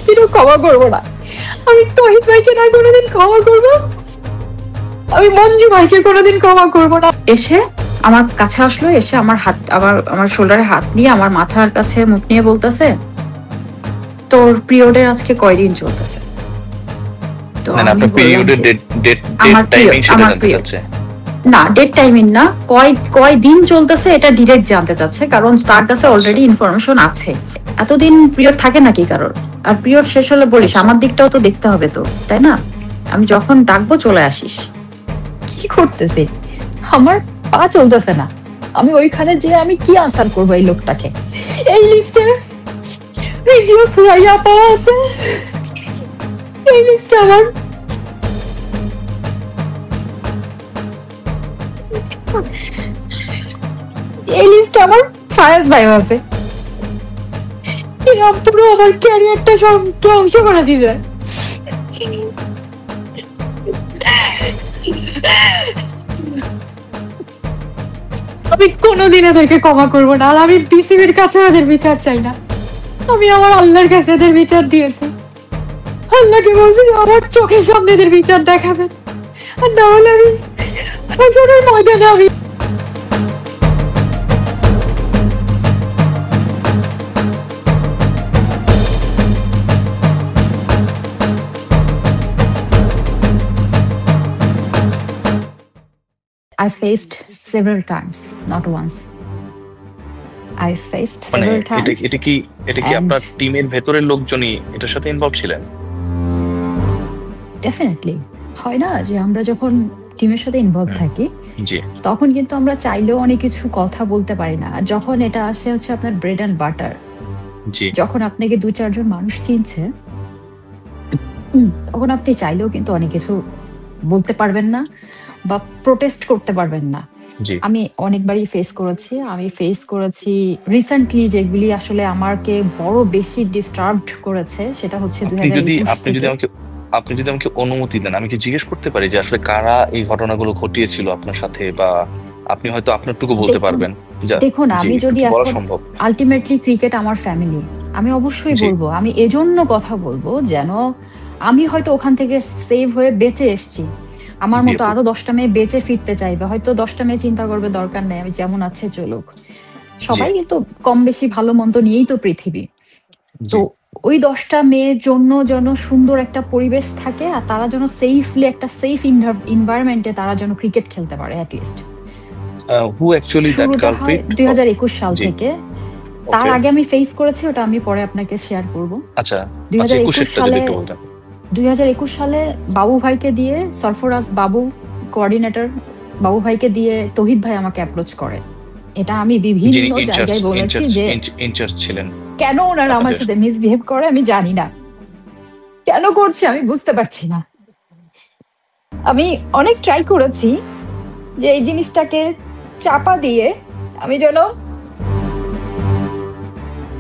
কোনোদিনও ক্ষমা করবো না। আমি তহিদ ভাইকে না কোনোদিন ক্ষমা করবো, আমি মঞ্জু ভাইকে কোনোদিন ক্ষমা করবো না। এসে আমার কাছে আসলো, এসে আমার হাত, আমার শোল্ডারে হাত নিয়ে আমার মাথার কাছে মুখ নিয়ে বলতেছে, তোর পিরিয়ডের আজকে কয়দিন চলতেছে? তো না, আমি আপনার বললাম পিরিয়ডের যে ডেট আমার টাইমিং সেটা আমার জানতে পিরিয়ড চাচ্ছে। না, ডেট টাইমিং না, কয় দিন চলতেছে এটা ডিরেক্ট জানতে চাচ্ছে, কারণ তার কাছে অলরেডি ইনফরমেশন আছে। এতদিন পিরিয়ড থাকে নাকি কারোর? আর পিরিয়ড শেষ হলে বলিস, আমার দিকটাও তো দেখতে হবে তো, তাই না? আমি যখন ডাকবো চলে আসিস। কি করতেছি? আমার পা চলতেছে না, আমি ওইখানে যে আমি কি আনসার করবো এই লোকটাকে? এই লিস্টে রিজিও সুরাইয়া পাওয়া আছে, এই লিস্টে আমার এই লিস্টে আমার ফায়াজ ভাইও আছে। এরা পুরো আমার ক্যারিয়ারটা সব ধ্বংস করে দিবে। আমি কোনোদিন এদেরকে ক্ষমা করবো না, আর আমি বিসিবির কাছে এদের বিচার চাই না। আমি আমার আল্লাহর কাছে এদের বিচার দিয়েছি, আল্লাহকে বলছি আমার চোখের সামনে এদের বিচার দেখাবেন, আর তাহলে আমি ময়দানে আমি I faced several times, not once. I faced several times. এটা কি আপনার টিমের ভেতরের লোকজনই এটার সাথে ইনভলভ ছিলেন? ডেফিনেটলি হয় না যে আমরা যখন টিমের সাথে ইনভলভ থাকি জি, তখন কিন্তু আমরা চাইলেও অনেক কিছু কথা বলতে পারি না। যখন এটা আসে হচ্ছে আপনার ব্রেড অ্যান্ড বাটার, জি, যখন আপনাকে 2-4 জন মানুষ চিনছে, তখন আপনি চাইলেও কিন্তু অনেক কিছু বলতে পারবেন না বা প্রোটেস্ট করতে পারবেন না। জি। আমি অনেকবারই ফেস করেছি রিসেন্টলি, যেগুলি আসলে আমাকে বড় বেশি ডিস্টার্বড করেছে সেটা হচ্ছে আপনি যদি আমাকে অনুমতি দেন, আমি কি জিজ্ঞেস করতে পারি যে আসলে কারা এই ঘটনাগুলো ঘটিয়েছিল আপনার সাথে, বা আপনি হয়তো আপনারটুকু বলতে পারবেন? দেখুন, আমি যদি এখন আলটিমেটলি ক্রিকেট আমার ফ্যামিলি, আমি অবশ্যই বলবো, আমি এজন্য কথা বলবো যেন আমি হয়তো ওখান থেকে সেভ হয়ে বেঁচে এসছি, আমার মতো আরো 10টা মেয়ে বেঁচে ফিরতে চাইবে, হয়তো 10টা মেয়ে চিন্তা করবে দরকার নেই, আমি যেমন আছে চলুক। সবাই কিন্তু কম বেশি ভালো মন্দ নিয়েই তো পৃথিবী। তো ওই 10টা মেয়ের জন্য যেন সুন্দর একটা পরিবেশ থাকে, আর তারা যেন সেফলি একটা সেফ এনভায়রনমেন্টে তারা যেন ক্রিকেট খেলতে পারে at least. Who actually that culprit 2021 সাল থেকে। তার আগে আমি ফেস করেছি, ওটা আমি পরে আপনাকে শেয়ার করব। আচ্ছা, 2021 সালে বাবু ভাইকে দিয়ে, সরফরাজ বাবু কোঅর্ডিনেটর, বাবু ভাইকে দিয়ে তহিদ ভাই আমাকে অ্যাপ্রোচ করে। এটা আমি বিভিন্ন জায়গায় বলেছি যে ইনচার্জ ছিলেন, কেন ওনারা আমার সাথে মিসবিহেভ করে আমি জানি না, কেন করছে আমি বুঝতে পারছি না। আমি অনেক ট্রাই করেছি যে এই জিনিসটাকে চাপা দিয়ে আমি যেন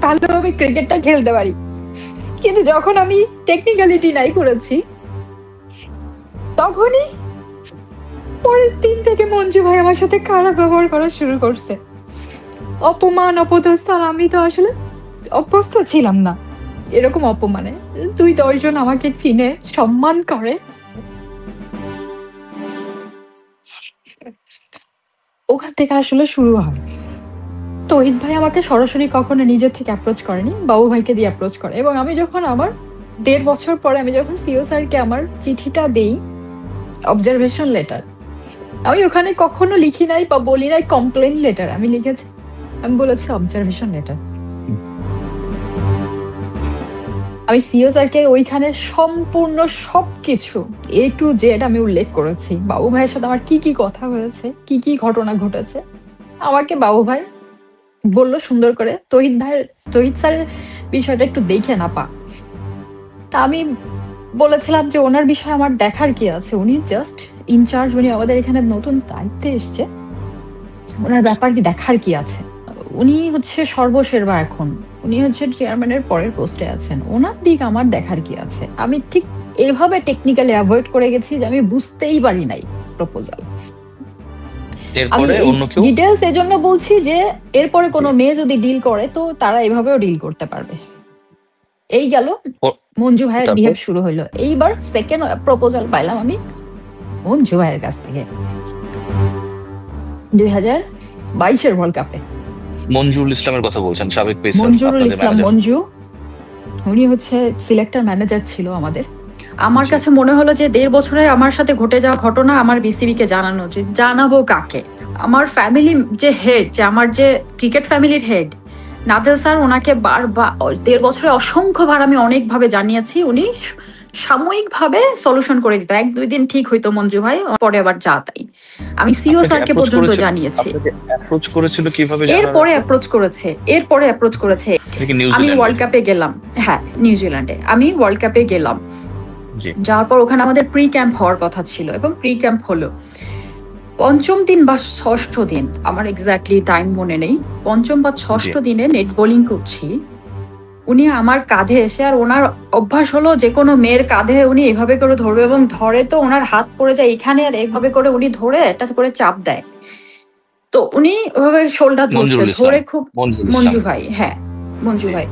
ভালোভাবে ক্রিকেটটা খেলতে পারি, কিন্তু যখন আমি টেকনিক্যালিটি নাই করেছি তখনই পরের দিন থেকে মঞ্জু ভাই আমার সাথে খারাপ ব্যবহার করা শুরু করছে, অপমান অপদস্থ। আর আমি তো আসলে অভ্যস্ত ছিলাম না এরকম অপমানে। 2-10 জন আমাকে চিনে সম্মান করে, ওখান থেকে আসলে শুরু হয়। তহিদ ভাই আমাকে সরাসরি কখনো নিজের থেকে অ্যাপ্রোচ করেনি, বাবু ভাইকে দিয়ে অ্যাপ্রোচ করে। এবং আমি যখন আমার 1.5 বছর পরে আমি যখন সিও স্যারকে আমার চিঠিটা দেই, অবজারভেশন লেটার, আমি ওখানে কখনো লিখি নাই বা বলি নাই কমপ্লেন লেটার, আমি লিখেছি, আমি বলেছি অবজারভেশন লেটার। আমি সিও স্যারকে ওইখানে সম্পূর্ণ সবকিছু A to Z আমি উল্লেখ করেছি, বাবু ভাইয়ের সাথে আমার কি কি কথা হয়েছে, কি কি ঘটনা ঘটেছে। আমাকে বাবু ভাই বললো সুন্দর করে, তহিদ স্যারের বিষয়টা একটু দেখে না পা। তা আমি বলেছিলাম যে ওনার বিষয়ে আমার দেখার কি আছে, উনি জাস্ট ইনচার্জ, উনি আমাদের এখানে নতুন দায়িত্বে এসছে, ওনার ব্যাপার কি দেখার কি আছে, উনি হচ্ছে সর্বসের্বা, এখন উনি হচ্ছে চেয়ারম্যানের পরের পোস্টে আছেন, ওনার দিক আমার দেখার কি আছে। আমি ঠিক এইভাবে টেকনিক্যালি অ্যাভয়েড করে গেছি যে আমি বুঝতেই পারি নাই প্রপোজাল। আমি ডিটেলস এজন্য বলছি যে এরপরে কোনো মেয়ে যদি ডিল করে তো তারা এভাবেও ডিল করতে পারবে। এই গেল ও, মঞ্জু ভাইয়ের তারপর বিহেভ শুরু হইলো। এইবার সেকেন্ড প্রপোজাল পাইলাম আমি মঞ্জু ভাইয়ের কাছ থেকে 2022-এর ওয়ার্ল্ড কাপে। মঞ্জুরুল ইসলামের কথা বলছেন, সাবেক পেসার, মঞ্জুরুল আপনাদের ইসলাম ম্যানেজার। মঞ্জু, উনি হচ্ছে সিলেক্টর ম্যানেজার ছিল আমাদের। আমার জি। কাছে মনে হলো যে 1.5 বছরে আমার সাথে ঘটে যাওয়া ঘটনা আমার বিসিবি কে জানানো উচিত। জানাবো কাকে? আমার ফ্যামিলি যে হেড, যে আমার যে ক্রিকেট ফ্যামিলির হেড নাদেল স্যার, ওনাকে বারবার 1.5 বছরে অসংখ্যবার আমি অনেকভাবে জানিয়েছি। উনি সাময়িকভাবে সলিউশন করে দিত, 1-2 দিন ঠিক হইতো মঞ্জু ভাই, পরে আবার যা তাই। আমি সিও আপনাকে স্যারকে অ্যাপ্রোচ পর্যন্ত করেছিল, জানিয়েছি। আপনাকে অ্যাপ্রোচ করেছিল কিভাবে জানার এরপরে আছে? অ্যাপ্রোচ করেছে, এরপরে অ্যাপ্রোচ করেছে। এটা কি আমি নিউজিল্যান্ডে? ওয়ার্ল্ড কাপে গেলাম, হ্যাঁ নিউজিল্যান্ডে, আমি ওয়ার্ল্ড কাপে গেলাম। জি। যাওয়ার পর ওখানে আমাদের প্রি ক্যাম্প হওয়ার কথা ছিল এবং প্রি ক্যাম্প হলো। পঞ্চম দিন বা ষষ্ঠ দিন, আমার এক্স্যাক্টলি টাইম মনে নেই, পঞ্চম বা ষষ্ঠ জি। দিনে নেট বোলিং করছি, উনি আমার কাঁধে এসে, আর ওনার অভ্যাস হলো যে কোনো মেয়ের কাঁধে উনি এভাবে করে ধরবে, এবং ধরে তো ওনার হাত পড়ে যায় এখানে, আর এইভাবে করে উনি ধরে একটা করে চাপ দেয়। তো উনি ওভাবে শোল্ডার ধরছে, মঞ্জুরুল ইসলাম, ধরে খুব, মঞ্জুরুল ইসলাম। মঞ্জু ভাই, হ্যাঁ মঞ্জু জি। ভাই,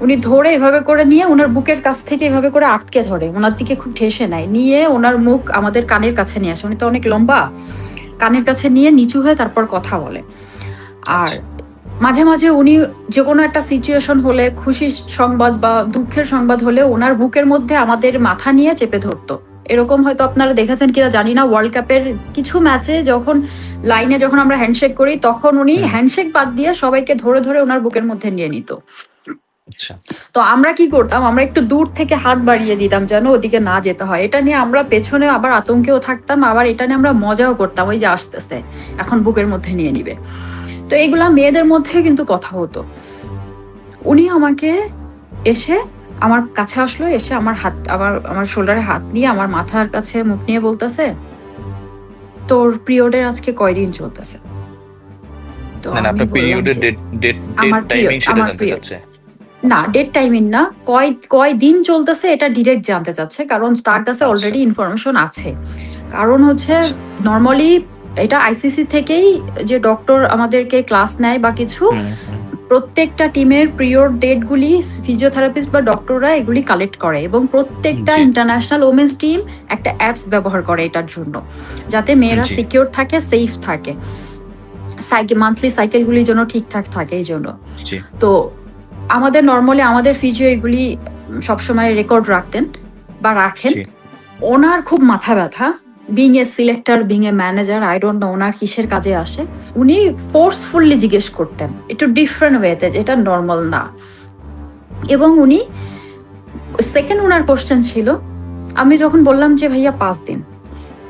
উনি ধরে এভাবে করে নিয়ে ওনার বুকের কাছ থেকে এভাবে করে আটকে ধরে, ওনার দিকে খুব ঠেসে নেয়, নিয়ে ওনার মুখ আমাদের কানের কাছে নিয়ে আসে। উনি তো অনেক লম্বা, কানের কাছে নিয়ে নিচু হয়ে তারপর কথা বলে। আর আচ্ছা। মাঝে মাঝে উনি যে কোনো একটা সিচুয়েশন হলে, খুশির সংবাদ বা দুঃখের সংবাদ হলে, ওনার বুকের মধ্যে আমাদের মাথা নিয়ে চেপে ধরতো। এরকম হয়তো আপনারা দেখেছেন কিনা জানি না, ওয়ার্ল্ড কাপের কিছু ম্যাচে যখন লাইনে যখন আমরা হ্যান্ডশেক করি, তখন উনি হুম। হ্যান্ডশেক বাদ দিয়ে সবাইকে ধরে ধরে ওনার বুকের মধ্যে নিয়ে নিত। আচ্ছা। তো আমরা কি করতাম, আমরা একটু দূর থেকে হাত বাড়িয়ে দিতাম যেন ওদিকে না যেতে হয়। এটা নিয়ে আমরা পেছনে আবার আতঙ্কেও থাকতাম, আবার এটা নিয়ে আমরা মজাও করতাম, ওই যে আসতেছে এখন বুকের মধ্যে নিয়ে নিবে। তো এইগুলা মেয়েদের মধ্যে কিন্তু কথা হতো। উনি আমাকে এসে আমার কাছে আসলো, এসে আমার হাত, আমার শোল্ডারে হাত নিয়ে আমার মাথার কাছে মুখ নিয়ে বলতেছে, তোর পিরিয়ডের আজকে কয়দিন চলতেছে? তো না, আমি আপনার বললাম পিরিয়ডের যে ডেট আমার টাইমিং সেটা আমার জানতে পিরিয়ড চাচ্ছে। না, ডেট টাইমিং না, কয় দিন চলতেছে এটা ডিরেক্ট জানতে চাচ্ছে, কারণ তার কাছে আচ্ছা। অলরেডি ইনফরমেশন আছে। কারণ হচ্ছে আচ্ছা। নর্মালি এটা আইসিসি থেকেই যে ডক্টর আমাদেরকে ক্লাস নেয় বা কিছু, হুম, হুম। প্রত্যেকটা টিমের পিরিয়ড ডেটগুলি ফিজিওথেরাপিস্ট বা ডক্টররা এগুলি কালেক্ট করে, এবং প্রত্যেকটা জি। ইন্টারন্যাশনাল ওমেন্স টিম একটা অ্যাপস ব্যবহার করে এটার জন্য, যাতে মেয়েরা জি। সিকিউর থাকে, সেফ থাকে, মান্থলি সাইকেলগুলি যেন ঠিকঠাক থাকে এই জন্য। জি। তো আমাদের নর্মালি আমাদের ফিজিও এগুলি সবসময় রেকর্ড রাখতেন বা রাখেন। জি। ওনার খুব মাথা ব্যথা, being a selector, being a manager, I don't know ওনার কিসের কাজে আসে। উনি ফোর্সফুলি জিজ্ঞেস করতেন একটু ডিফারেন্ট ওয়েতে, যেটা নর্মাল না। এবং উনি সেকেন্ড ওনার কোশ্চেন ছিল, আমি যখন বললাম যে ভাইয়া 5 দিন,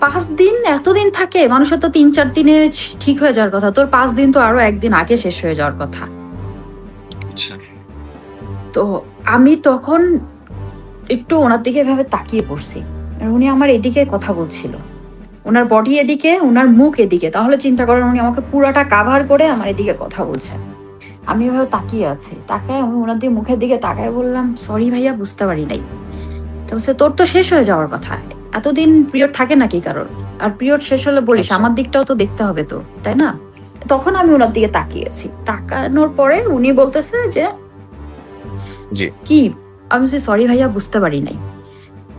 5 দিন এতদিন থাকে? মানুষের তো 3-4 দিনে ঠিক হয়ে যাওয়ার কথা, তোর 5 দিন তো আরো একদিন আগে শেষ হয়ে যাওয়ার কথা। আচ্ছা। তো আমি তখন একটু ওনার দিকে এভাবে তাকিয়ে পড়ছি, আর উনি আমার এদিকে কথা বলছিল, ওনার বডি এদিকে, ওনার মুখ এদিকে, তাহলে চিন্তা করেন উনি আমাকে পুরাটা কাভার করে আমার এদিকে কথা বলছেন। আমি এভাবে তাকিয়ে আছি, তাকায় আমি ওনার দিকে মুখের দিকে তাকায় বললাম, সরি ভাইয়া বুঝতে পারি নাই। তো বলছে, তোর তো শেষ হয়ে যাওয়ার কথা, এতদিন পিরিয়ড থাকে নাকি কারোর? আর পিরিয়ড শেষ হলে বলিস আচ্ছা। আমার দিকটাও তো দেখতে হবে তোর, তাই না? তখন আমি ওনার দিকে তাকিয়েছি, তাকানোর পরে উনি বলতেছে যে জি। কি? আমি বলছি, সরি ভাইয়া বুঝতে পারি নাই।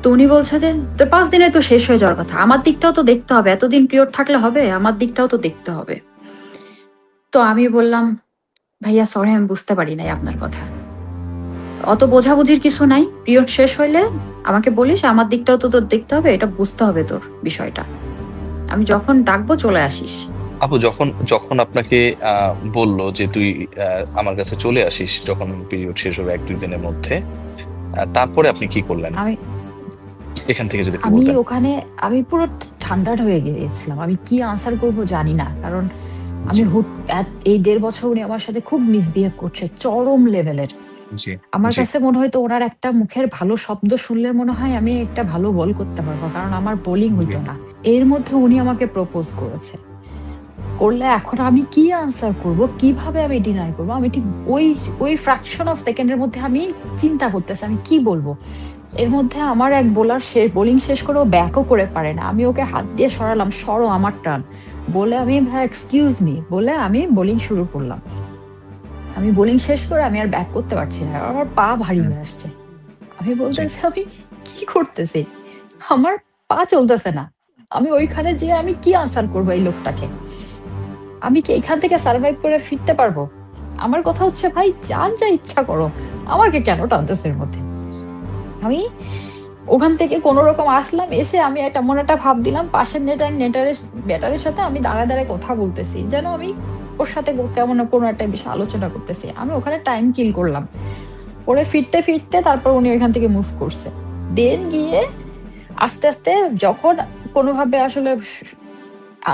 তো উনি বলছে যে তোর 5 দিনে তো শেষ হয়ে যাওয়ার কথা, আমার দিকটাও তো দেখতে হবে, এতদিন পিরিয়ড থাকলে হবে? আমার দিকটাও তো দেখতে হবে। তো আমি বললাম, ভাইয়া সরি আমি বুঝতে পারি নাই আপনার কথা, অত বোঝাবুঝির কিছু নাই, পিরিয়ড শেষ হইলে আমাকে বলিস, আমার দিকটাও তো তোর দেখতে হবে, এটা বুঝতে হবে তোর বিষয়টা, আমি যখন ডাকবো চলে আসিস। আপু যখন যখন আপনাকে বলল যে তুই আমার কাছে চলে আসিস যখন পিরিয়ড শেষ হবে 1-2 দিনের মধ্যে, তারপরে আপনি কি করলেন আমি এখান থেকে যদি একটু আমি বলতেন? ওখানে আমি পুরো ঠান্ডা হয়ে গিয়েছিলাম, আমি কি আনসার করব জানি না, কারণ আমি জি। এই 1.5 বছর উনি আমার সাথে খুব মিসবিহেভ করছে চরম লেভেলের। জি। আমার জি। কাছে মনে হয়তো ওনার একটা মুখের ভালো শব্দ শুনলে মনে হয় আমি একটা ভালো বল করতে পারবো, কারণ আমার বোলিং জি। হইতো না। এর মধ্যে উনি আমাকে প্রপোজ করেছে, করলে এখন আমি কি আনসার করব, কিভাবে আমি ডিনাই করব? আমি ঠিক ওই ওই ফ্র্যাকশন অফ সেকেন্ডের মধ্যে আমি চিন্তা করতেছি আমি কি বলবো। এর মধ্যে আমার এক বোলার বোলিং শেষ করে ও ব্যাকও করে পারে না, আমি ওকে হাত দিয়ে সরালাম, সরো আমার টার্ন বলে, আমি ভাই এক্সকিউজ মি বলে আমি বোলিং শুরু করলাম। আমি বোলিং শেষ করে আমি আর ব্যাক করতে পারছি না, আমার পা ভারী হুম। হয়ে আসছে। আমি বলতেছি আমি কি করতেছি, আমার পা চলতেছে না। আমি ওইখানে যে আমি কি আনসার করবো এই লোকটাকে? আমি কি এখান থেকে সার্ভাইভ করে ফিরতে পারবো? আমার কথা হচ্ছে ভাই যার যা ইচ্ছা করো, আমাকে কেন টানতেছো এর মধ্যে? আমি ওখান থেকে কোন রকম আসলাম, এসে আমি একটা মনে একটা ভাব দিলাম পাশের নেটারের সাথে আমি দাঁড়ায় দাঁড়ায় কথা বলতেছি, যেন আমি ওর সাথে কেমন কোনো একটা বিষয় আলোচনা করতেছি। আমি ওখানে টাইম কিল করলাম। পরে ফিরতে ফিরতে তারপর উনি ওইখান থেকে মুভ করছে। দেন গিয়ে আস্তে আস্তে যখন কোনোভাবে আসলে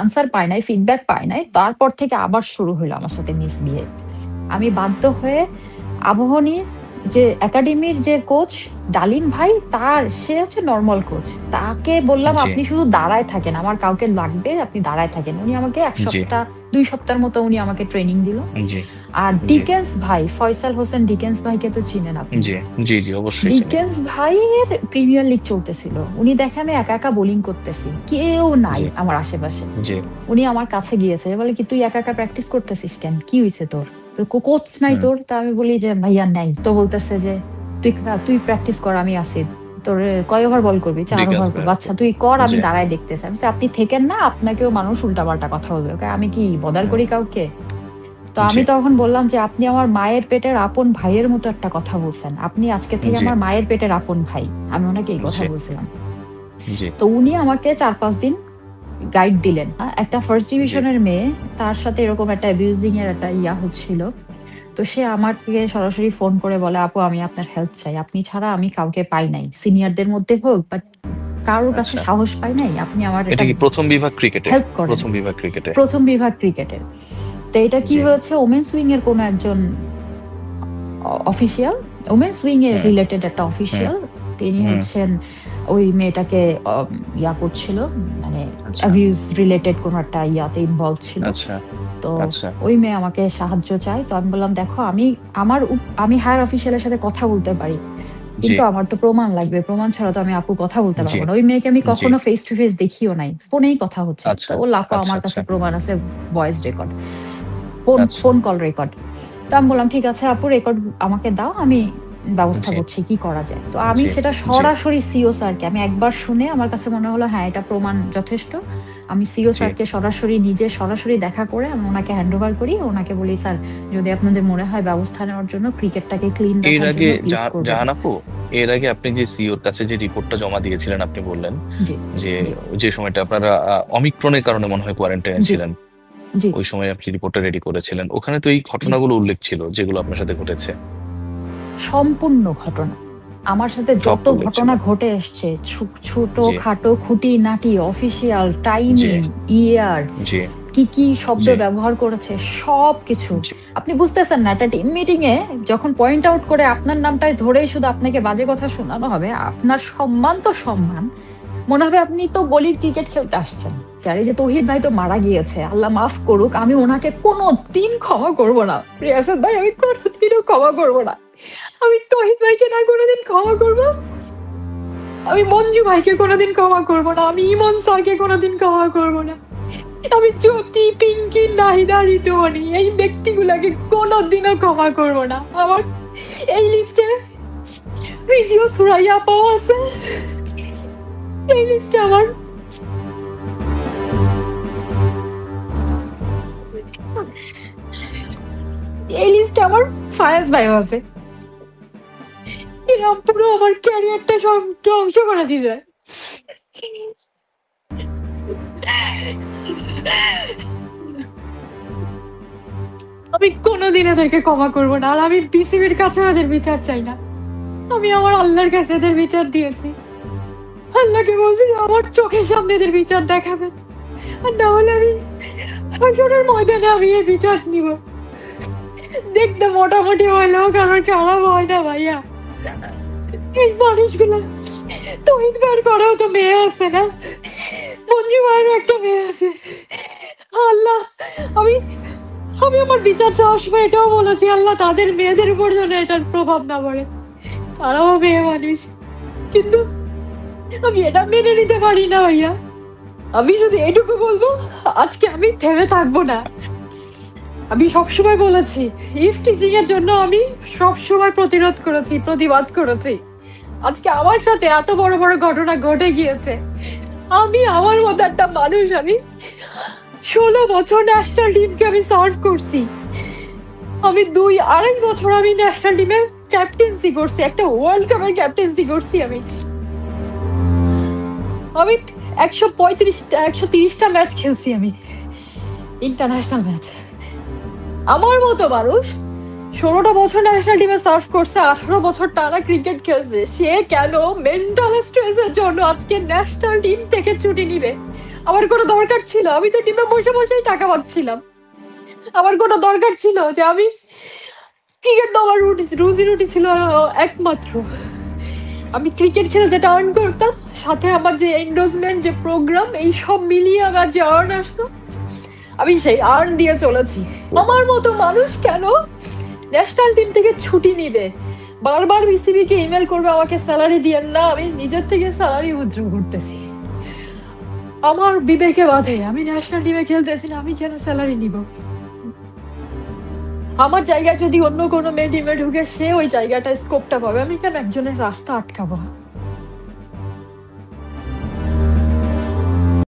আনসার পাই নাই, ফিডব্যাক পাই নাই, তারপর থেকে আবার শুরু হলো আমার সাথে মিসবিহেভ। আমি বাধ্য হয়ে আবাহনীর যে একাডেমির যে কোচ ডালিম ভাই, সে হচ্ছে নর্মাল কোচ, তাকে বললাম জি। আপনি শুধু দাঁড়ায় থাকেন, আমার কাউকে লাগবে, আপনি দাঁড়ায় থাকেন। উনি আমাকে এক জি। সপ্তাহ 2 সপ্তাহের মতো উনি আমাকে ট্রেনিং দিল। জি। আর জি। ডিকেন্স ভাই, ফয়সাল হোসেন ডিকেন্স ভাইকে তো চিনেন আপনি। জি। জি। জি, অবশ্যই চিনি। ডিকেন্স ভাইয়ের প্রিমিয়ার লিগ চলতেছিল। উনি দেখে আমি একা একা বোলিং করতেছি, কেউ নাই জি। আমার আশেপাশে। জি। উনি আমার কাছে গিয়েছে, বলে কি তুই একা একা প্র্যাকটিস করতেছিস কেন, কি হয়েছে তোর, কোচ নাই হুম। তোর? তা আমি বলি যে ভাইয়া নাই। তো বলতেছে যে তুই প্র্যাকটিস কর, আমি আছি। তোর কয় ওভার বল করবি? 4 ডিকেন্স ওভার ভাই। করবো। আচ্ছা তুই কর, আমি জি। দাঁড়ায় দেখতেছি। আমি বলছি, আপনি থেকেন না, আপনাকেও মানুষ উল্টাপাল্টা কথা বলবে। ওকে আমি কি বদার করি কাউকে? তো আমি জি। তখন বললাম যে আপনি আমার মায়ের পেটের আপন ভাইয়ের মতো একটা কথা বলছেন, আপনি আজকে থেকে জি। আমার মায়ের পেটের আপন ভাই। আমি ওনাকে এই কথা জি। বলছিলাম। জি। তো উনি আমাকে 4-5 দিন গাইড দিলেন। একটা ফার্স্ট জি। ডিভিশনের মেয়ে, তার সাথে এরকম একটা অ্যাবিউজিং এর একটা হচ্ছিল। তো সে আমাকে সরাসরি ফোন করে বলে, আপু আমি আপনার হেল্প চাই, আপনি ছাড়া আমি কাউকে পাই নাই, সিনিয়রদের মধ্যে হোক বাট কারোর কাছে আচ্ছা। সাহস পাই নাই, আপনি আমার এটা এটা কি প্রথম বিভাগ ক্রিকেটে? হেল্প করেন। প্রথম বিভাগ ক্রিকেটে? প্রথম বিভাগ ক্রিকেটের। তো এটা কি জি। হয়েছে, ওমেন্স উইং এর কোনো একজন অফিসিয়াল, ওমেন্স উইং এর হুম। রিলেটেড একটা হুম। অফিসিয়াল, তিনি হুম। হচ্ছেন ওই মেয়েটাকে করছিল, মানে আচ্ছা। অ্যাবিউজ রিলেটেড কোন একটা ইয়াতে ইনভলভ ছিল। আচ্ছা। তো আচ্ছা। ওই মেয়ে আমাকে সাহায্য চায়। তো আমি বললাম দেখো আমি হায়ার অফিসিয়ালের সাথে কথা বলতে পারি, জি। কিন্তু আমার তো প্রমাণ লাগবে, প্রমাণ ছাড়া তো আমি আপু কথা বলতে জি। পারবো না। ওই মেয়েকে আমি জি। কখনো ফেস টু ফেস দেখিও নাই, ফোনেই কথা হচ্ছে। আচ্ছা। তো ও লাপা আচ্ছা। আমার আচ্ছা। কাছে প্রমাণ আছে, ভয়েস রেকর্ড, আচ্ছা। Phone call record. তো আমি বললাম ঠিক আছে আপু, রেকর্ড আমাকে দাও, আমি ব্যবস্থা জি। করছি কি করা যায়। তো আমি জি। সেটা জি। সরাসরি সিও স্যারকে, আমি একবার শুনে আমার কাছে মনে হলো হ্যাঁ এটা প্রমাণ যথেষ্ট। আমি সিও জি। স্যারকে সরাসরি দেখা করে আমি ওনাকে হ্যান্ড ওভার করি। ওনাকে বলি স্যার যদি আপনাদের মনে হয় ব্যবস্থা নেওয়ার জন্য, ক্রিকেটটাকে ক্লিন এর রাখার আগে জন্য প্লিজ করবেন। জাহান আপু, এর আগে আপনি যে সিওর কাছে যে রিপোর্টটা জমা দিয়েছিলেন, আপনি বললেন জি যে জি যে সময়টা আপনারা অমিক্রনের কারণে মনে হয় কোয়ারেন্টাইনে জি ছিলেন, জি ওই সময় আপনি রিপোর্টটা রেডি করেছিলেন। ওখানে তো এই ঘটনাগুলো উল্লেখ ছিল যেগুলো আপনার সাথে ঘটেছে। সম্পূর্ণ ঘটনা আমার সাথে সব যত উল্লেখ ছিল। ঘটনা ঘটে এসছে, ছোট জি। খাটো খুঁটিনাটি, অফিসিয়াল জি। টাইমিং, ইয়ার, জি। কি শব্দ জি। ব্যবহার করেছে, সবকিছু জি। আপনি বুঝতেছেন না। একটা টিম মিটিং এ যখন পয়েন্ট আউট করে আপনার নামটাই ধরেই শুধু আপনাকে বাজে কথা শোনানো হবে, আপনার সম্মান তো সম্মান, মনে হবে আপনি তো গলির ক্রিকেট খেলতে আসছেন। যার এই যে তৌহিদ ভাই তো মারা গিয়েছে, আল্লাহ মাফ করুক, আমি ওনাকে কোনো দিন ক্ষমা করব না। রিয়াসাত ভাই আমি কোনোদিনও ক্ষমা করব না। আমি তৌহিদ ভাইকে না কোনোদিন ক্ষমা করব, আমি মঞ্জু ভাইকে কোনোদিন ক্ষমা করব না, আমি ইমন স্যারকে কোনোদিন ক্ষমা করব না, আমি জ্যোতি, পিঙ্কি, নাহিদা, ঋতুমণি এই ব্যক্তিগুলাকে কোনোদিনও ক্ষমা করব না। আমার এই লিস্টে রিজিও সুরাইয়া পাওয়া আছে, এই লিস্টে আমার ফায়াজ ভাইও আছে। এরা পুরো আমার ক্যারিয়ারটা ধ্বংস করে দিছে। আমি কোনোদিন এদেরকে ক্ষমা করবো না, আর আমি বিসিবির কাছে ওদের বিচার চাই না। আমি আমার আল্লাহর কাছে এদের বিচার দিয়েছি, আল্লাহকে বলছি আমার চোখের সামনে এদের বিচার দেখাবেন, আর না হলে আমি হাসরের ময়দানে আমি এই বিচার নিব। দেখতে মোটামুটি হলেও কারোর খারাপ হয় না ভাইয়া। এই মানুষগুলো, তহিদ ভাইয়ের করেও তো মেয়ে আছে না, মঞ্জু ভাইয়েরও একটা মেয়ে আছে। আল্লাহ, আমি আমি আমার বিচার চাওয়ার সময় এটাও বলেছি, আল্লাহ তাদের মেয়েদের উপর যেন এটার প্রভাব না পড়ে, তারাও মেয়ে মানুষ। কিন্তু আমি এটা মেনে নিতে পারি না ভাইয়া। আমি শুধু এটুকু বলবো, আজকে আমি থেমে থাকবো না। আমি সবসময় বলেছি ইফ টিচিং এর জন্য আমি সবসময় প্রতিরোধ করেছি, প্রতিবাদ করেছি। আজকে আমার সাথে এত বড় বড় ঘটনা ঘটে গিয়েছে। আমি আমার মতো একটা মানুষ, আমি 16 বছর ন্যাশনাল টিমকে আমি সার্ভ করছি। আমি 2-2.5 বছর আমি ন্যাশনাল টিমের ক্যাপ্টেন্সি করছি, একটা ওয়ার্ল্ড কাপের ক্যাপ্টেন্সি করছি। আমি 130টা ম্যাচ খেলছি, আমি ইন্টারন্যাশনাল ম্যাচ। আমার মতো মানুষ 16টা বছর ন্যাশনাল টিমে সার্ভ করছে, 18 বছর টানা ক্রিকেট খেলছে, সে কেন মেন্টাল স্ট্রেসের জন্য আজকে ন্যাশনাল টিম থেকে ছুটি নিবে? আমার কোনো দরকার ছিল? আমি তো টিমে বসে বসেই টাকা পাচ্ছিলাম। আমার কোনো দরকার ছিল যে আমি ক্রিকেট তো আমার রুজি রুটি ছিল একমাত্র। আমি ক্রিকেট খেলে যেটা আর্ন করতাম, সাথে আমার যে এন্ডোজমেন্ট, যে প্রোগ্রাম, এই সব মিলিয়ে আমার যে আর্ন আসতো, আমি সেই আর্ন দিয়ে চলেছি। আমার মতো মানুষ কেন ন্যাশনাল টিম থেকে ছুটি নিবে? বারবার বিসিবি কে ইমেল করবে আমাকে স্যালারি দিয়েন না, আমি নিজের থেকে স্যালারি উইথড্র করতেছি। আমার বিবেকে বাধে, আমি ন্যাশনাল টিমে খেলতেছি না, আমি কেন স্যালারি নিব? আমার জায়গায় যদি অন্য কোনো মেয়ে টিমে ঢুকে, সে ওই জায়গাটা স্কোপটা পাবে, আমি কেন একজনের রাস্তা আটকাবো?